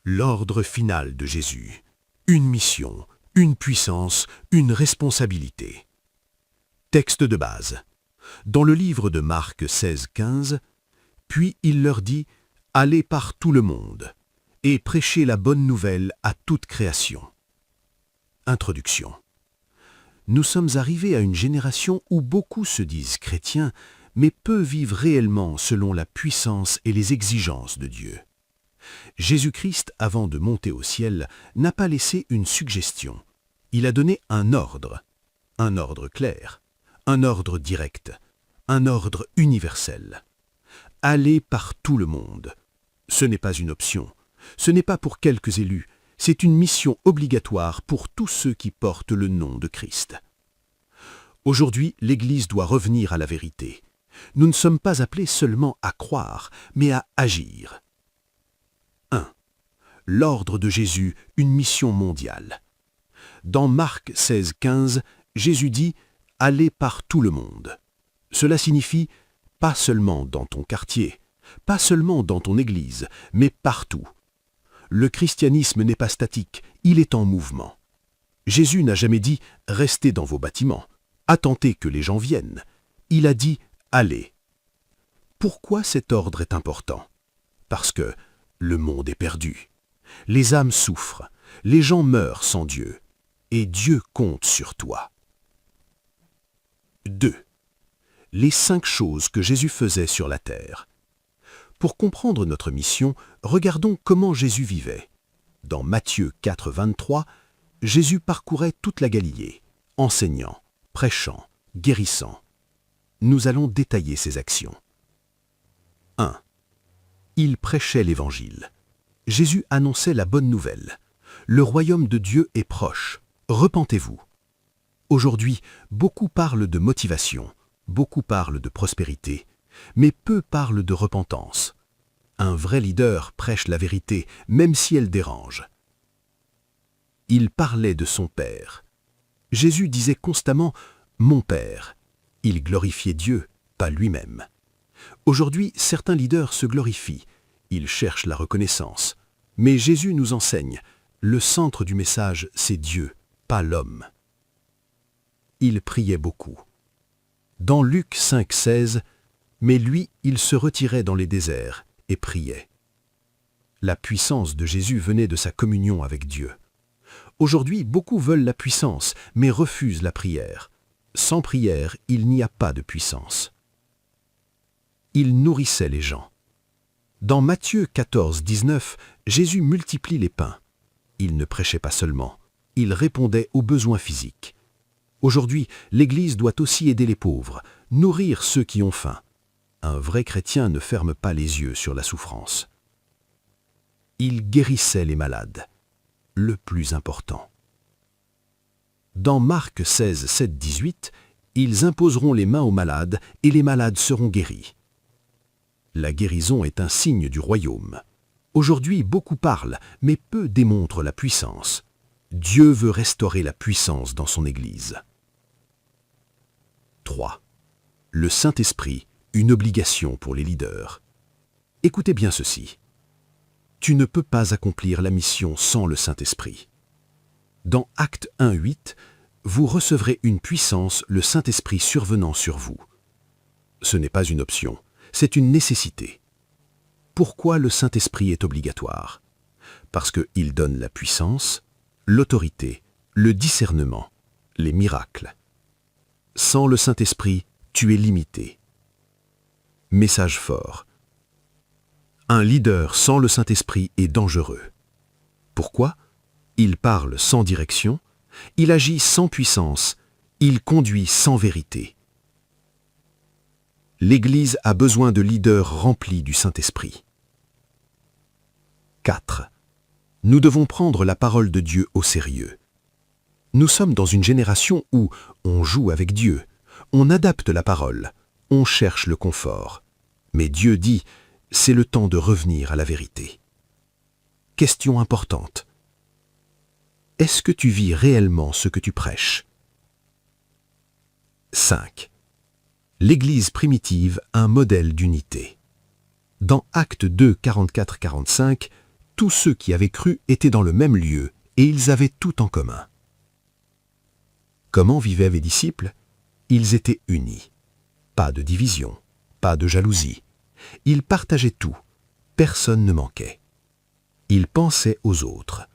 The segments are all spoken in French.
L'ordre final de Jésus. Une mission, une puissance, une responsabilité. Texte de base. Dans le livre de Marc 16, 15, « Puis il leur dit, allez par tout le monde, et prêchez la bonne nouvelle à toute création. » Introduction. Nous sommes arrivés à une génération où beaucoup se disent chrétiens, mais peu vivent réellement selon la puissance et les exigences de Dieu. Jésus-Christ, avant de monter au ciel, n'a pas laissé une suggestion. Il a donné un ordre clair, un ordre direct, un ordre universel. Allez par tout le monde. Ce n'est pas une option, ce n'est pas pour quelques élus, c'est une mission obligatoire pour tous ceux qui portent le nom de Christ. Aujourd'hui, l'Église doit revenir à la vérité. Nous ne sommes pas appelés seulement à croire, mais à agir. 1. L'ordre de Jésus, une mission mondiale. Dans Marc 16, 15, Jésus dit « Allez par tout le monde ». Cela signifie pas seulement dans ton quartier, pas seulement dans ton église, mais partout. Le christianisme n'est pas statique, il est en mouvement. Jésus n'a jamais dit « Restez dans vos bâtiments, attendez que les gens viennent ». Il a dit « Allez ». Pourquoi cet ordre est important? Parce que le monde est perdu. Les âmes souffrent, les gens meurent sans Dieu, et Dieu compte sur toi. 2. Les 5 choses que Jésus faisait sur la terre. Pour comprendre notre mission, regardons comment Jésus vivait. Dans Matthieu 4, 23, Jésus parcourait toute la Galilée, enseignant, prêchant, guérissant. Nous allons détailler ses actions. 1. Il prêchait l'Évangile. Jésus annonçait la bonne nouvelle. Le royaume de Dieu est proche. Repentez-vous. Aujourd'hui, beaucoup parlent de motivation, beaucoup parlent de prospérité, mais peu parlent de repentance. Un vrai leader prêche la vérité, même si elle dérange. Il parlait de son Père. Jésus disait constamment « Mon Père ». Il glorifiait Dieu, pas lui-même. Aujourd'hui, certains leaders se glorifient. Ils cherchent la reconnaissance. Mais Jésus nous enseigne, le centre du message, c'est Dieu, pas l'homme. Il priait beaucoup. Dans Luc 5, 16, « Mais lui, il se retirait dans les déserts et priait. » La puissance de Jésus venait de sa communion avec Dieu. Aujourd'hui, beaucoup veulent la puissance, mais refusent la prière. Sans prière, il n'y a pas de puissance. Il nourrissait les gens. Dans Matthieu 14, 19, Jésus multiplie les pains. Il ne prêchait pas seulement, il répondait aux besoins physiques. Aujourd'hui, l'Église doit aussi aider les pauvres, nourrir ceux qui ont faim. Un vrai chrétien ne ferme pas les yeux sur la souffrance. Il guérissait les malades, le plus important. Dans Marc 16, 7, 18, ils imposeront les mains aux malades et les malades seront guéris. La guérison est un signe du royaume. Aujourd'hui, beaucoup parlent, mais peu démontrent la puissance. Dieu veut restaurer la puissance dans son Église. 3. Le Saint-Esprit, une obligation pour les leaders. Écoutez bien ceci. Tu ne peux pas accomplir la mission sans le Saint-Esprit. Dans Actes 1, 8, vous recevrez une puissance, le Saint-Esprit survenant sur vous. Ce n'est pas une option. C'est une nécessité. Pourquoi le Saint-Esprit est obligatoire? Parce qu'il donne la puissance, l'autorité, le discernement, les miracles. Sans le Saint-Esprit, tu es limité. Message fort. Un leader sans le Saint-Esprit est dangereux. Pourquoi? Il parle sans direction, il agit sans puissance, il conduit sans vérité. L'Église a besoin de leaders remplis du Saint-Esprit. 4. Nous devons prendre la parole de Dieu au sérieux. Nous sommes dans une génération où on joue avec Dieu, on adapte la parole, on cherche le confort. Mais Dieu dit, c'est le temps de revenir à la vérité. Question importante. Est-ce que tu vis réellement ce que tu prêches? 5. L'Église primitive, un modèle d'unité. Dans Actes 2, 44-45, tous ceux qui avaient cru étaient dans le même lieu et ils avaient tout en commun. Comment vivaient les disciples? Ils étaient unis. Pas de division, pas de jalousie. Ils partageaient tout. Personne ne manquait. Ils pensaient aux autres.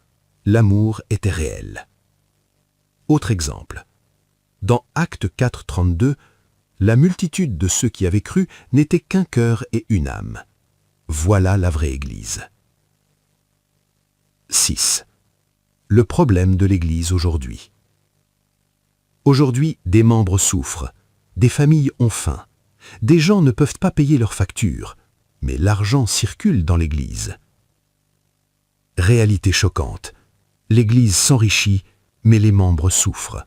L'amour était réel. Autre exemple. Dans Actes 4, 32, la multitude de ceux qui avaient cru n'était qu'un cœur et une âme. Voilà la vraie Église. 6. Le problème de l'Église aujourd'hui. Aujourd'hui, des membres souffrent, des familles ont faim, des gens ne peuvent pas payer leurs factures, mais l'argent circule dans l'Église. Réalité choquante. L'Église s'enrichit, mais les membres souffrent.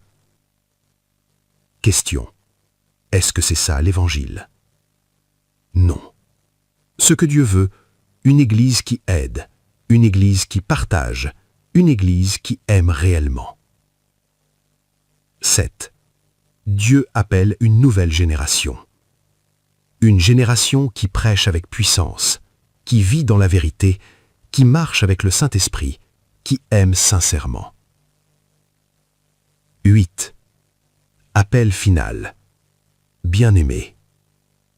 Question. Est-ce que c'est ça l'Évangile? Non. Ce que Dieu veut, une Église qui aide, une Église qui partage, une Église qui aime réellement. 7. Dieu appelle une nouvelle génération. Une génération qui prêche avec puissance, qui vit dans la vérité, qui marche avec le Saint-Esprit, qui aime sincèrement. 8. Appel final. Bien-aimés,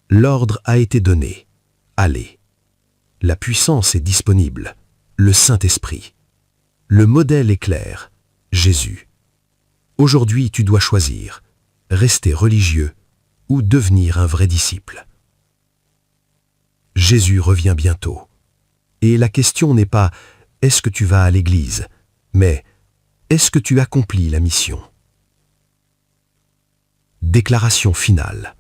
l'ordre a été donné. Allez. La puissance est disponible. Le Saint-Esprit. Le modèle est clair. Jésus. Aujourd'hui, tu dois choisir. Rester religieux ou devenir un vrai disciple. Jésus revient bientôt. Et la question n'est pas « est-ce que tu vas à l'église ?» mais « est-ce que tu accomplis la mission ?» Déclaration finale.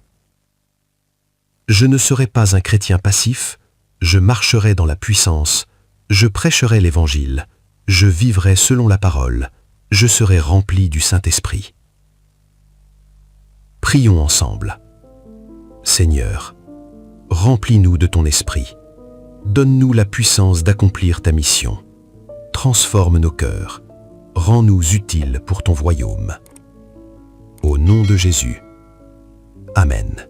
Je ne serai pas un chrétien passif, je marcherai dans la puissance, je prêcherai l'Évangile, je vivrai selon la parole, je serai rempli du Saint-Esprit. Prions ensemble. Seigneur, remplis-nous de ton esprit. Donne-nous la puissance d'accomplir ta mission. Transforme nos cœurs. Rends-nous utiles pour ton royaume. Au nom de Jésus. Amen.